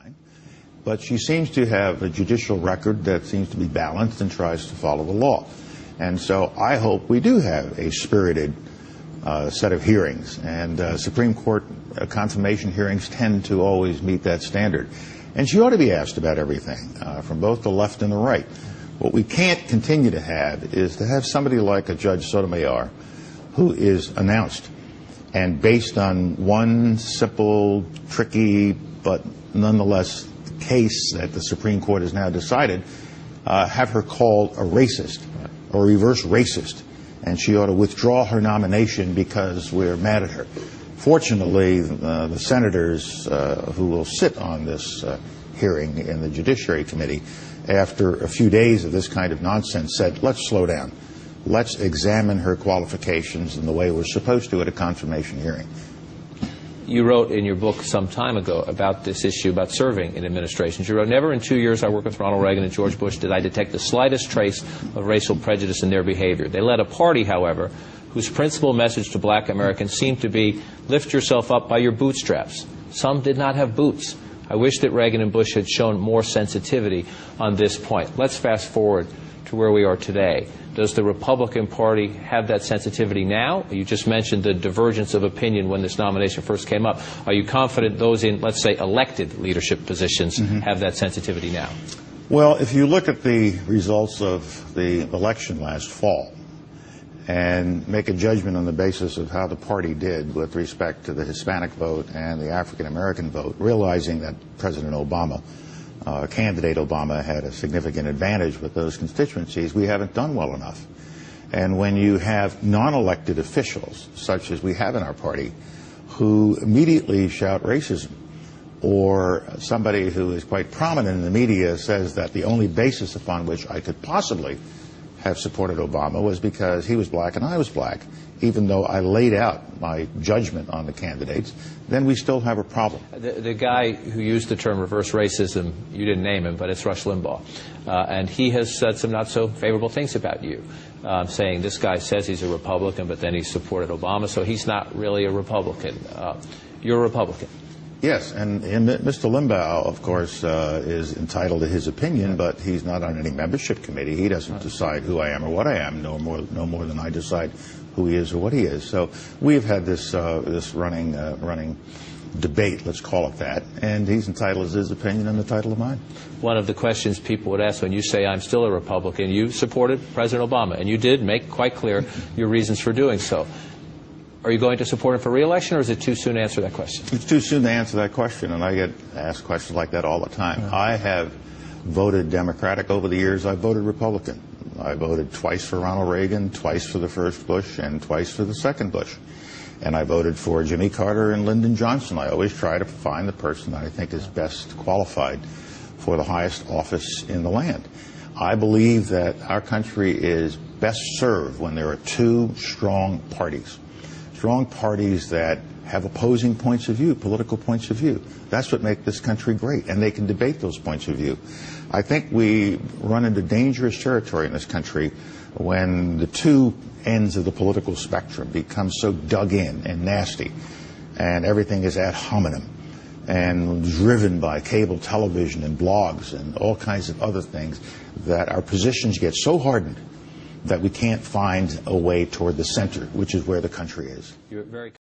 mine. But she seems to have a judicial record that seems to be balanced and tries to follow the law. And so I hope we do have a spirited set of hearings. And Supreme Court confirmation hearings tend to always meet that standard. And she ought to be asked about everything, from both the left and the right. What we can't continue to have is to have somebody like a Judge Sotomayor who is announced and based on one simple, tricky, but nonetheless case that the Supreme Court has now decided, have her called a racist or reverse racist, and she ought to withdraw her nomination because we're mad at her. Fortunately, the senators who will sit on this hearing in the Judiciary Committee, after a few days of this kind of nonsense, said, let's slow down. Let's examine her qualifications in the way we're supposed to at a confirmation hearing. You wrote in your book some time ago about this issue about serving in administrations. You wrote, never in 2 years I worked with Ronald Reagan and George Bush did I detect the slightest trace of racial prejudice in their behavior. They led a party, however, whose principal message to black Americans seemed to be, lift yourself up by your bootstraps. Some did not have boots. I wish that Reagan and Bush had shown more sensitivity on this point. Let's fast forward to where we are today. Does the Republican Party have that sensitivity now? You just mentioned the divergence of opinion when this nomination first came up. Are you confident those in, let's say, elected leadership positions have that sensitivity now? Well, if you look at the results of the election last fall and make a judgment on the basis of how the party did with respect to the Hispanic vote and the African American vote, realizing that President Obama, candidate Obama, had a significant advantage with those constituencies, we haven't done well enough. And when you have non-elected officials, such as we have in our party, who immediately shout racism, or somebody who is quite prominent in the media says that the only basis upon which I could possibly have supported Obama was because he was black and I was black, even though I laid out my judgment on the candidates, then we still have a problem. The guy who used the term reverse racism, you didn't name him, but it's Rush Limbaugh. And he has said some not so favorable things about you, saying this guy says he's a Republican, but then he supported Obama, so he's not really a Republican. You're a Republican. Yes, and Mr. Limbaugh, of course, is entitled to his opinion, but he's not on any membership committee. He doesn't decide who I am or what I am, no more than I decide who he is or what he is. So we've had this running debate, let's call it that, and he's entitled to his opinion and the title of mine. One of the questions people would ask when you say I'm still a Republican, you supported President Obama, and you did make quite clear your reasons for doing so. Are you going to support him for re-election, or is it too soon to answer that question? It's too soon to answer that question, and I get asked questions like that all the time. I have voted Democratic over the years. I've voted Republican. I voted twice for Ronald Reagan, twice for the first Bush, and twice for the second Bush. And I voted for Jimmy Carter and Lyndon Johnson. I always try to find the person that I think is best qualified for the highest office in the land. I believe that our country is best served when there are two strong parties. Strong parties that have opposing points of view, political points of view. That's what makes this country great, and they can debate those points of view. I think we run into dangerous territory in this country when the two ends of the political spectrum become so dug in and nasty, and everything is ad hominem and driven by cable television and blogs and all kinds of other things, that our positions get so hardened that we can't find a way toward the center, which is where the country is. You're very